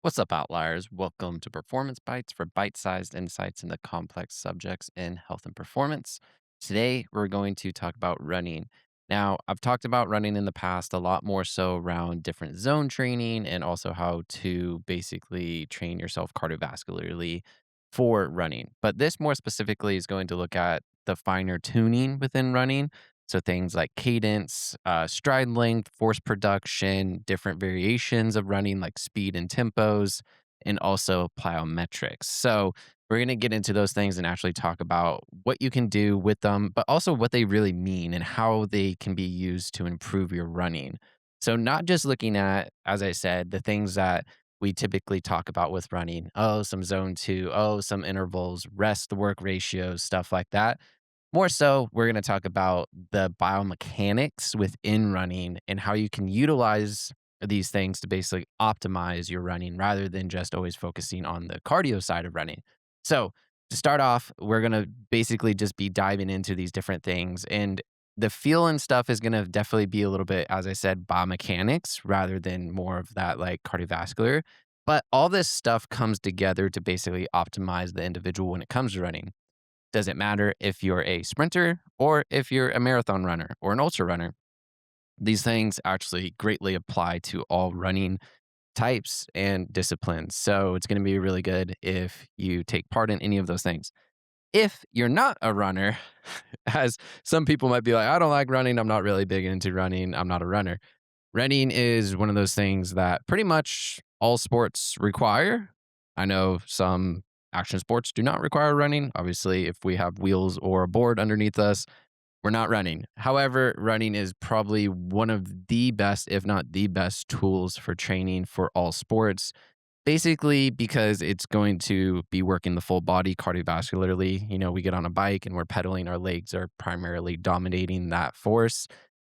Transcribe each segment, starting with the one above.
What's up, outliers? Welcome to Performance Bites for bite sized insights into complex subjects in health and performance. Today, we're going to talk about running. Now, I've talked about running in the past a lot more so around different zone training and also how to basically train yourself cardiovascularly for running. But this more specifically is going to look at the finer tuning within running. So things like cadence, stride length, force production, different variations of running like speed and tempos, and also plyometrics. So we're going to get into those things and actually talk about what you can do with them, but also what they really mean and how they can be used to improve your running. So not just looking at, as I said, the things that we typically talk about with running. Oh, some zone two. Oh, some intervals, rest work ratios, stuff like that. More so, we're going to talk about the biomechanics within running and how you can utilize these things to basically optimize your running rather than just always focusing on the cardio side of running. So, to start off, we're going to basically just be diving into these different things. And the feel and stuff is going to definitely be a little bit, as I said, biomechanics rather than more of that like cardiovascular. But all this stuff comes together to basically optimize the individual when it comes to running. Doesn't matter if you're a sprinter or if you're a marathon runner or an ultra runner. These things actually greatly apply to all running types and disciplines. So it's going to be really good if you take part in any of those things. If you're not a runner, as some people might be like, I don't like running. I'm not really big into running. I'm not a runner. Running is one of those things that pretty much all sports require. I know some action sports do not require running. Obviously, if we have wheels or a board underneath us, we're not running. However, running is probably one of the best, if not the best, tools for training for all sports. Basically, because it's going to be working the full body cardiovascularly. We get on a bike and we're pedaling, our legs are primarily dominating that force.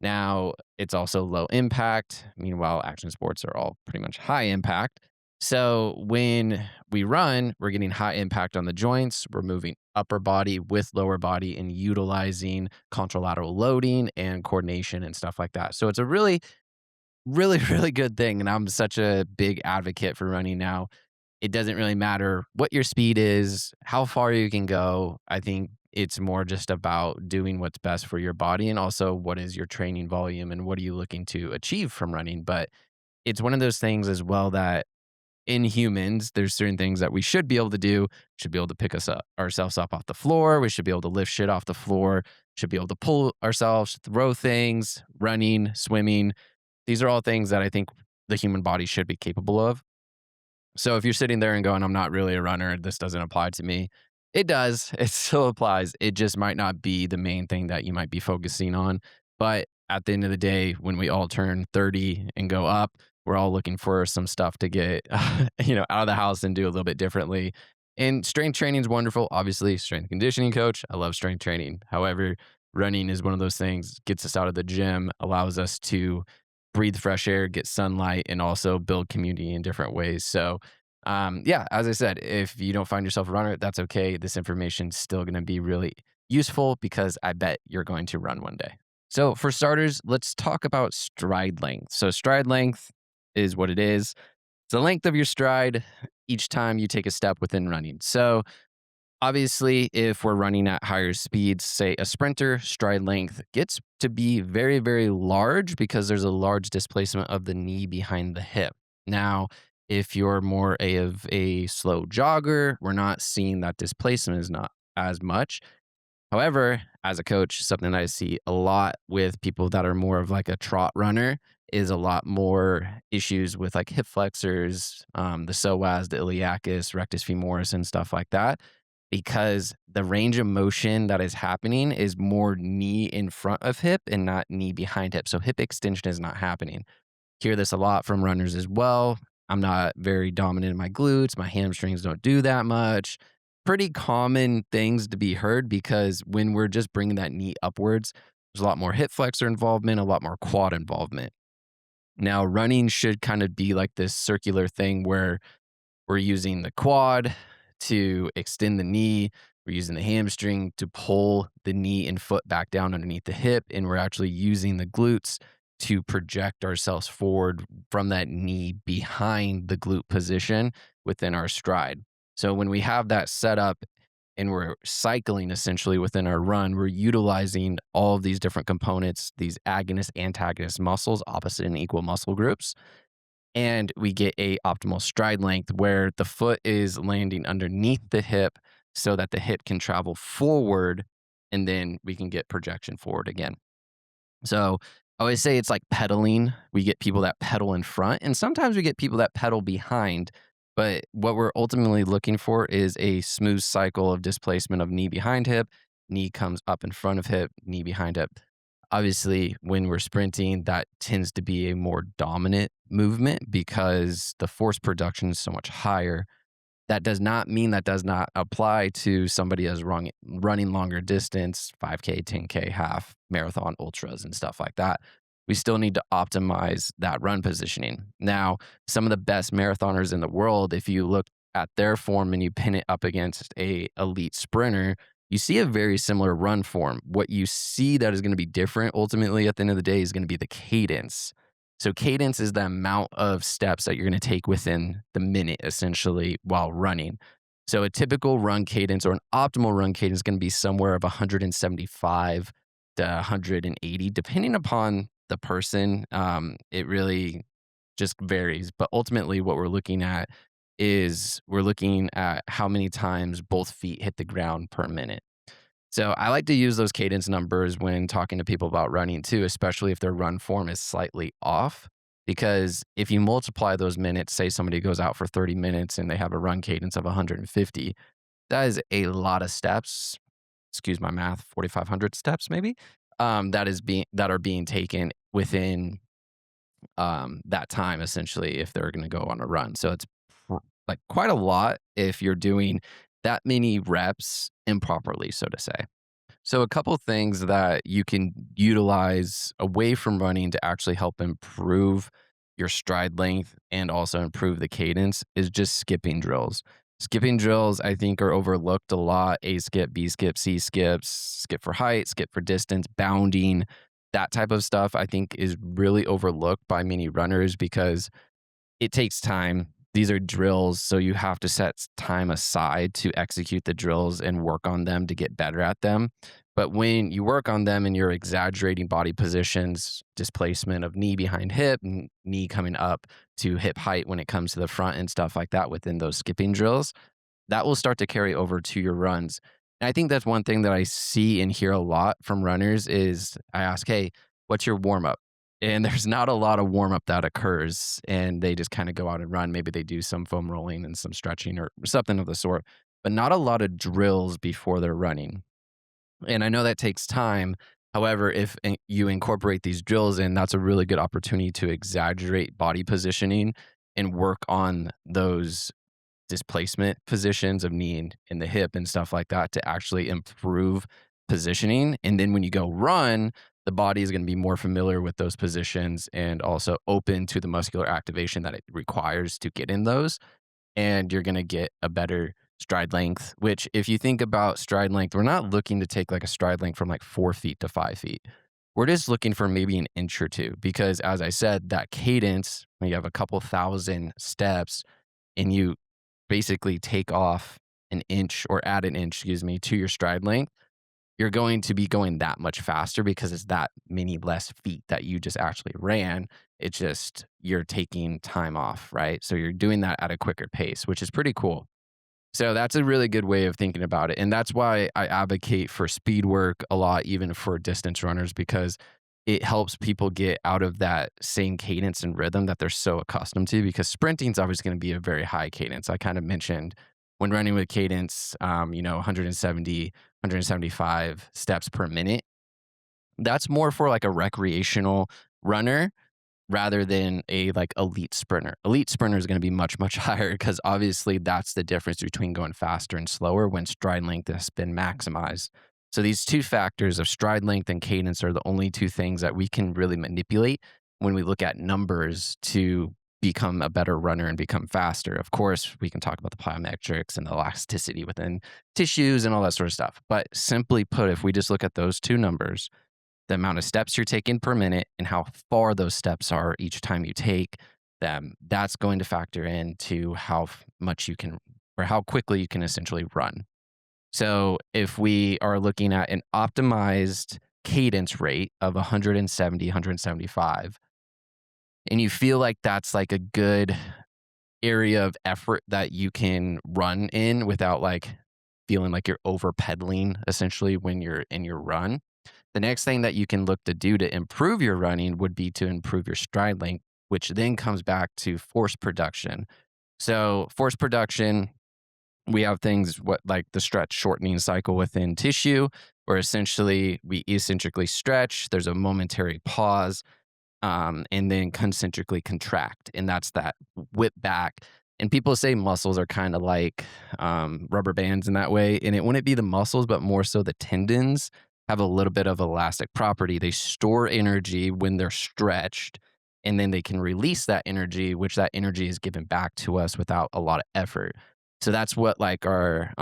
Now, it's also low impact. Meanwhile, action sports are all pretty much high impact. So when we run, we're getting high impact on the joints. We're moving upper body with lower body and utilizing contralateral loading and coordination and stuff like that. So it's a really, really, really good thing. And I'm such a big advocate for running now. It doesn't really matter what your speed is, how far you can go. I think it's more just about doing what's best for your body and also what is your training volume and what are you looking to achieve from running. But it's one of those things as well that in humans, there's certain things that we should be able to do. Should be able to pick us up ourselves up off the floor. We should be able to lift shit off the floor. Should be able to pull ourselves, throw things, running, swimming. These are all things that I think the human body should be capable of. So if you're sitting there and going, I'm not really a runner, this doesn't apply to me. It does. It still applies. It just might not be the main thing that you might be focusing on. But at the end of the day, when we all turn 30 and go up, we're all looking for some stuff to get, out of the house and do a little bit differently. And strength training is wonderful. Obviously, strength and conditioning coach. I love strength training. However, running is one of those things, gets us out of the gym, allows us to breathe fresh air, get sunlight, and also build community in different ways. So, yeah, as I said, if you don't find yourself a runner, that's okay. This information's still going to be really useful because I bet you're going to run one day. So, for starters, let's talk about stride length. So, stride length is what it is. It's the length of your stride each time you take a step within running. So, obviously, if we're running at higher speeds, say a sprinter, stride length gets to be very, very large because there's a large displacement of the knee behind the hip. Now, if you're more of a slow jogger, we're not seeing that displacement is not as much. However, as a coach, something that I see a lot with people that are more of like a trot runner is a lot more issues with like hip flexors, the psoas, the iliacus, rectus femoris, and stuff like that, because the range of motion that is happening is more knee in front of hip and not knee behind hip. So hip extension is not happening. Hear this a lot from runners as well. I'm not very dominant in my glutes. My hamstrings don't do that much. Pretty common things to be heard because when we're just bringing that knee upwards, there's a lot more hip flexor involvement, a lot more quad involvement. Now, running should kind of be like this circular thing where we're using the quad to extend the knee. We're using the hamstring to pull the knee and foot back down underneath the hip. And we're actually using the glutes to project ourselves forward from that knee behind the glute position within our stride. So when we have that set up and we're cycling essentially within our run, we're utilizing all of these different components, these agonist, antagonist muscles, opposite and equal muscle groups, and we get a optimal stride length where the foot is landing underneath the hip so that the hip can travel forward and then we can get projection forward again. So I always say it's like pedaling. We get people that pedal in front, and sometimes we get people that pedal behind. But what we're ultimately looking for is a smooth cycle of displacement of knee behind hip, knee comes up in front of hip, knee behind hip. Obviously, when we're sprinting, that tends to be a more dominant movement because the force production is so much higher. That does not mean that does not apply to somebody as running longer distance, 5K, 10K, half, marathon, ultras, and stuff like that. We still need to optimize that run positioning. Now, some of the best marathoners in the world, if you look at their form and you pin it up against a elite sprinter, you see a very similar run form. What you see that is going to be different ultimately at the end of the day is going to be the cadence. So cadence is the amount of steps that you're going to take within the minute essentially while running. So a typical run cadence or an optimal run cadence is going to be somewhere of 175 to 180 depending upon the person. It really just varies, but ultimately what we're looking at is we're looking at how many times both feet hit the ground per minute. So I like to use those cadence numbers when talking to people about running too, especially if their run form is slightly off. Because if you multiply those minutes, say somebody goes out for 30 minutes and they have a run cadence of 150, that is a lot of steps. Excuse my math, 4,500 steps maybe. That are being taken within that time essentially if they're going to go on a run. So it's like quite a lot if you're doing that many reps improperly, so to say. So, a couple things that you can utilize away from running to actually help improve your stride length and also improve the cadence is just skipping drills. Skipping drills, I think, are overlooked a lot. A skip, B skip, C skips, skip for height, skip for distance, bounding, that type of stuff, I think, is really overlooked by many runners because it takes time. These are drills, so you have to set time aside to execute the drills and work on them to get better at them. But when you work on them and you're exaggerating body positions, displacement of knee behind hip, knee coming up to hip height when it comes to the front and stuff like that within those skipping drills, that will start to carry over to your runs. And I think that's one thing that I see and hear a lot from runners is I ask, "Hey, what's your warm up?" And there's not a lot of warm up that occurs and they just kind of go out and run. Maybe they do some foam rolling and some stretching or something of the sort, but not a lot of drills before they're running. And I know that takes time. However, if you incorporate these drills in, that's a really good opportunity to exaggerate body positioning and work on those displacement positions of knee and in the hip and stuff like that to actually improve positioning. And then when you go run, the body is going to be more familiar with those positions and also open to the muscular activation that it requires to get in those. And you're going to get a better stride length, which if you think about stride length, we're not looking to take like a stride length from like 4 feet to 5 feet. We're just looking for maybe an inch or two because, as I said, that cadence, when you have a couple thousand steps and you basically take off an inch or add an inch, excuse me, to your stride length, you're going to be going that much faster because it's that many less feet that you just actually ran. It's just you're taking time off, right? So you're doing that at a quicker pace, which is pretty cool. So that's a really good way of thinking about it. And that's why I advocate for speed work a lot, even for distance runners, because it helps people get out of that same cadence and rhythm that they're so accustomed to. Because sprinting is always going to be a very high cadence. I kind of mentioned when running with cadence, 170, 175 steps per minute. That's more for like a recreational runner rather than a like elite sprinter. Elite sprinter is going to be much, much higher because obviously that's the difference between going faster and slower when stride length has been maximized. So these two factors of stride length and cadence are the only two things that we can really manipulate when we look at numbers to become a better runner and become faster. Of course, we can talk about the plyometrics and the elasticity within tissues and all that sort of stuff. But simply put, if we just look at those two numbers, the amount of steps you're taking per minute and how far those steps are each time you take them. That's going to factor into much you can or how quickly you can essentially run. So if we are looking at an optimized cadence rate of 170, 175, and you feel like that's like a good area of effort that you can run in without like feeling like you're over pedaling essentially when you're in your run. The next thing that you can look to do to improve your running would be to improve your stride length, which then comes back to force production. So, force production, we have things what like the stretch shortening cycle within tissue, where essentially we eccentrically stretch, there's a momentary pause, and then concentrically contract. And that's that whip back. And people say muscles are kind of like rubber bands in that way. And it wouldn't be the muscles, but more so the tendons have a little bit of elastic property. They store energy when they're stretched, and then they can release that energy, which that energy is given back to us without a lot of effort. So that's what like our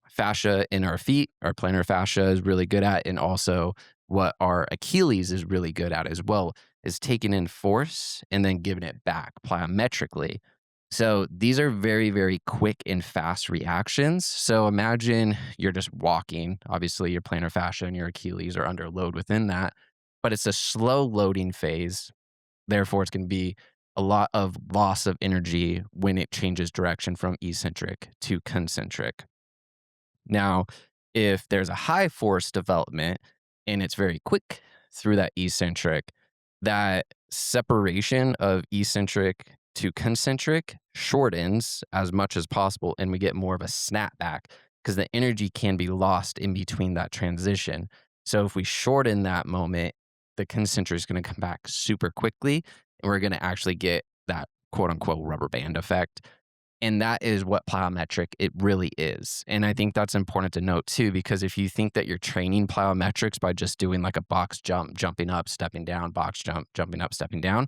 fascia in our feet, our plantar fascia is really good at. And also what our Achilles is really good at as well is taking in force and then giving it back plyometrically. So these are very, very quick and fast reactions. So imagine you're just walking. Obviously, your plantar fascia and your Achilles are under load within that, but it's a slow loading phase. Therefore, it's going to be a lot of loss of energy when it changes direction from eccentric to concentric. Now, if there's a high force development and it's very quick through that eccentric, that separation of eccentric to concentric shortens as much as possible, and we get more of a snapback because the energy can be lost in between that transition. So if we shorten that moment, the concentric is going to come back super quickly, and we're going to actually get that quote unquote rubber band effect, and that is what plyometric it really is. And I think that's important to note too, because if you think that you're training plyometrics by just doing like a box jump, jumping up, stepping down, box jump, jumping up, stepping down,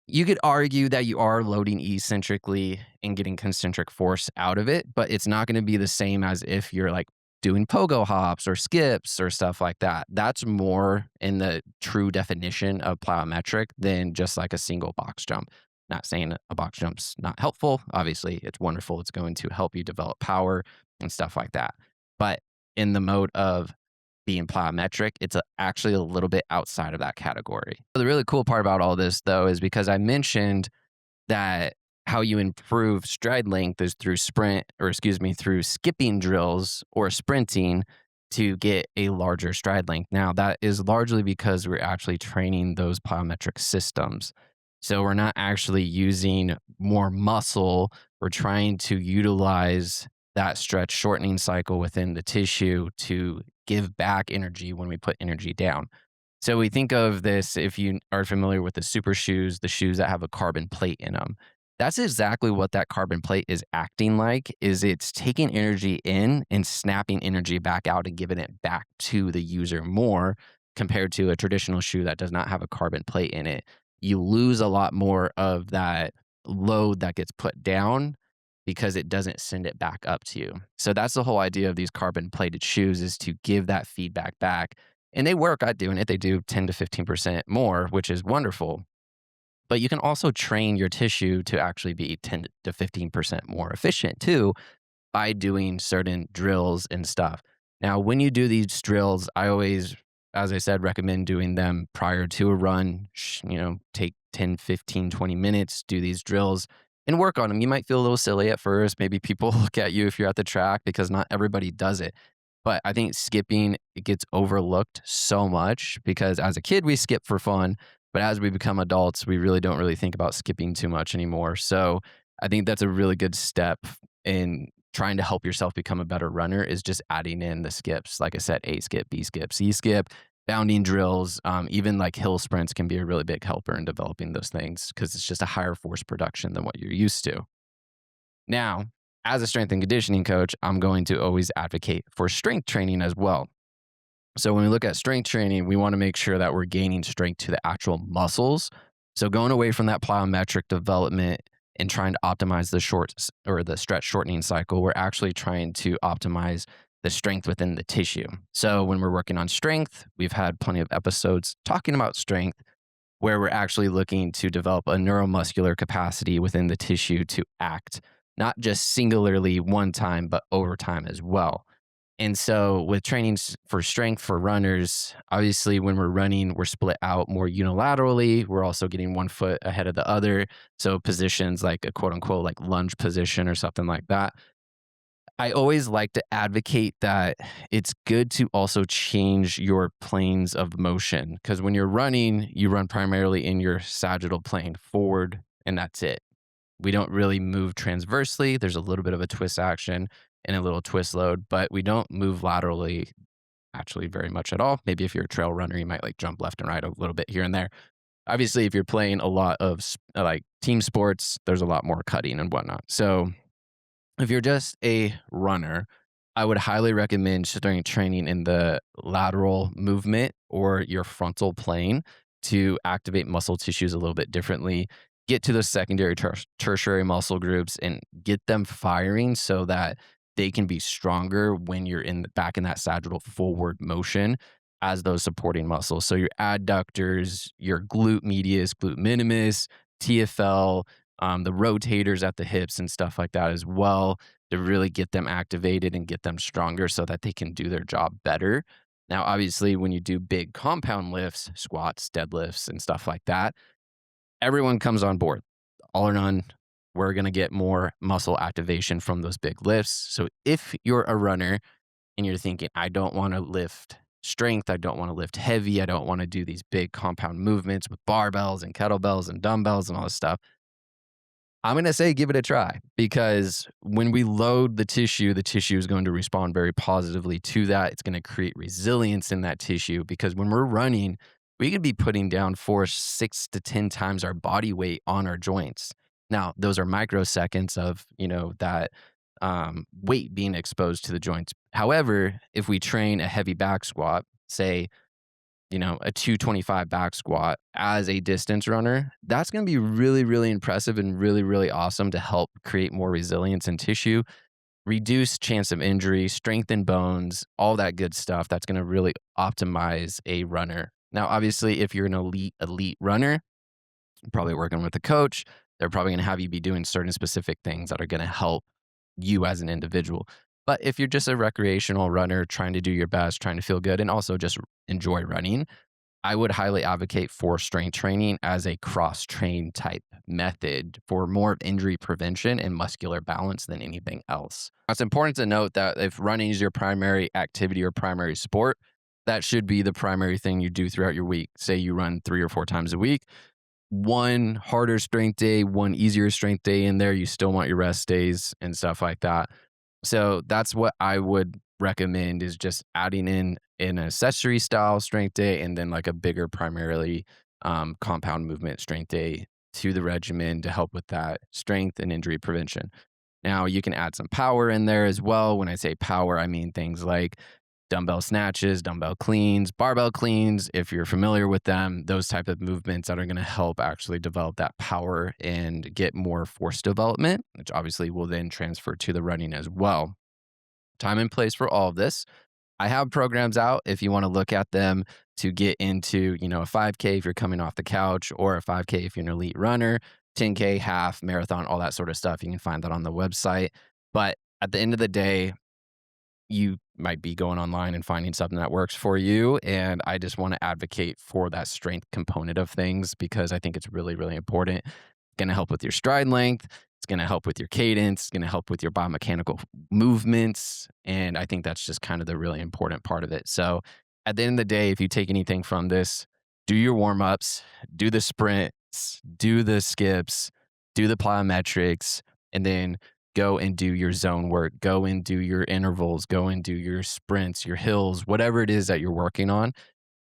you could argue that you are loading eccentrically and getting concentric force out of it, but it's not going to be the same as if you're like doing pogo hops or skips or stuff like that. That's more in the true definition of plyometric than just like a single box jump. Not saying a box jump's not helpful. Obviously, it's wonderful. It's going to help you develop power and stuff like that. But in the mode of being plyometric, it's actually a little bit outside of that category. The really cool part about all this, though, is because I mentioned that how you improve stride length is through through skipping drills or sprinting to get a larger stride length. Now, that is largely because we're actually training those plyometric systems. So we're not actually using more muscle. We're trying to utilize that stretch shortening cycle within the tissue to give back energy when we put energy down. So we think of this if you are familiar with the super shoes, the shoes that have a carbon plate in them. That's exactly what that carbon plate is acting like is it's taking energy in and snapping energy back out and giving it back to the user more compared to a traditional shoe that does not have a carbon plate in it. You lose a lot more of that load that gets put down because it doesn't send it back up to you. So that's the whole idea of these carbon plated shoes is to give that feedback back. And they work at doing it. They do 10 to 15% more, which is wonderful. But you can also train your tissue to actually be 10 to 15% more efficient too by doing certain drills and stuff. Now, when you do these drills, I always, as I said, recommend doing them prior to a run. Take 10, 15, 20 minutes, do these drills and work on them. You might feel a little silly at first. Maybe people look at you if you're at the track because not everybody does it. But I think skipping it gets overlooked so much because as a kid, we skip for fun. But as we become adults, we really don't really think about skipping too much anymore. So I think that's a really good step in trying to help yourself become a better runner is just adding in the skips. Like I said, A skip, B skip, C skip, bounding drills, even like hill sprints can be a really big helper in developing those things because it's just a higher force production than what you're used to. Now, as a strength and conditioning coach, I'm going to always advocate for strength training as well. So when we look at strength training, we want to make sure that we're gaining strength to the actual muscles. So going away from that plyometric development and trying to optimize the short or the stretch shortening cycle, we're actually trying to optimize the strength within the tissue. So when we're working on strength, we've had plenty of episodes talking about strength where we're actually looking to develop a neuromuscular capacity within the tissue to act, not just singularly one time, but over time as well. And so, with trainings for strength for runners, obviously, when we're running, we're split out more unilaterally. We're also getting one foot ahead of the other. So, positions like a quote unquote like lunge position or something like that. I always like to advocate that it's good to also change your planes of motion because when you're running, you run primarily in your sagittal plane forward, and that's it. We don't really move transversely. There's a little bit of a twist action and a little twist load, but we don't move laterally actually very much at all. Maybe if you're a trail runner, you might like jump left and right a little bit here and there. Obviously, if you're playing a lot of like team sports, there's a lot more cutting and whatnot. So if you're just a runner, I would highly recommend starting training in the lateral movement or your frontal plane to activate muscle tissues a little bit differently. Get to the secondary, tertiary muscle groups and get them firing so that they can be stronger when you're back in that sagittal forward motion as those supporting muscles. So your adductors, your glute medius, glute minimus, TFL, the rotators at the hips and stuff like that as well to really get them activated and get them stronger so that they can do their job better. Now, obviously, when you do big compound lifts, squats, deadlifts, and stuff like that, everyone comes on board. All or none, we're going to get more muscle activation from those big lifts. So if you're a runner and you're thinking, I don't want to lift strength, I don't want to lift heavy, I don't want to do these big compound movements with barbells and kettlebells and dumbbells and all this stuff, I'm going to say give it a try because when we load the tissue is going to respond very positively to that. It's going to create resilience in that tissue because when we're running, we could be putting down force 6 to 10 times our body weight on our joints. Now, those are microseconds of, that weight being exposed to the joints. However, if we train a heavy back squat, say a 225 back squat as a distance runner, that's going to be really, really impressive and really, really awesome to help create more resilience in tissue, reduce chance of injury, strengthen bones, all that good stuff. That's going to really optimize a runner. Now, obviously, if you're an elite runner, you're probably working with a coach. They're probably going to have you be doing certain specific things that are going to help you as an individual. But if you're just a recreational runner trying to do your best, trying to feel good, and also just enjoy running, I would highly advocate for strength training as a cross train type method for more injury prevention and muscular balance than anything else. It's important to note that if running is your primary activity or primary sport, that should be the primary thing you do throughout your week. Say you run 3 or 4 times a week, one harder strength day, one easier strength day in there. You still want your rest days and stuff like that. So that's what I would recommend is just adding in an accessory style strength day and then like a bigger primarily compound movement strength day to the regimen to help with that strength and injury prevention. Now you can add some power in there as well. When I say power, I mean things like dumbbell snatches, dumbbell cleans, barbell cleans. If you're familiar with them, those type of movements that are going to help actually develop that power and get more force development, which obviously will then transfer to the running as well. Time and place for all of this. I have programs out if you want to look at them to get into, a 5K if you're coming off the couch or a 5K if you're an elite runner, 10K, half, marathon, all that sort of stuff. You can find that on the website. But at the end of the day, you might be going online and finding something that works for you. And I just want to advocate for that strength component of things because I think it's really, really important. It's going to help with your stride length. It's going to help with your cadence. It's going to help with your biomechanical movements. And I think that's just kind of the really important part of it. So at the end of the day, if you take anything from this, do your warm ups, do the sprints, do the skips, do the plyometrics, and then go and do your zone work, go and do your intervals, go and do your sprints, your hills, whatever it is that you're working on.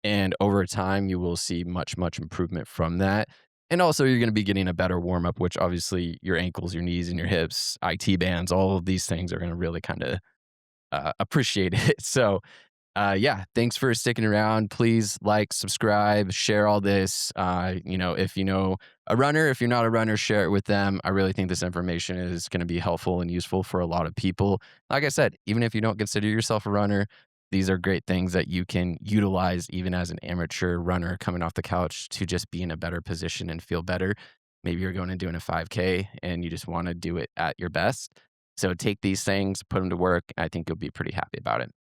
And over time, you will see much, much improvement from that. And also, you're going to be getting a better warm up, which obviously your ankles, your knees, and your hips, IT bands, all of these things are going to really kind of appreciate it. So, Yeah, thanks for sticking around. Please like, subscribe, share all this. If you know a runner, if you're not a runner, share it with them. I really think this information is going to be helpful and useful for a lot of people. Like I said, even if you don't consider yourself a runner, these are great things that you can utilize even as an amateur runner coming off the couch to just be in a better position and feel better. Maybe you're going and doing a 5K and you just want to do it at your best. So take these things, put them to work. And I think you'll be pretty happy about it.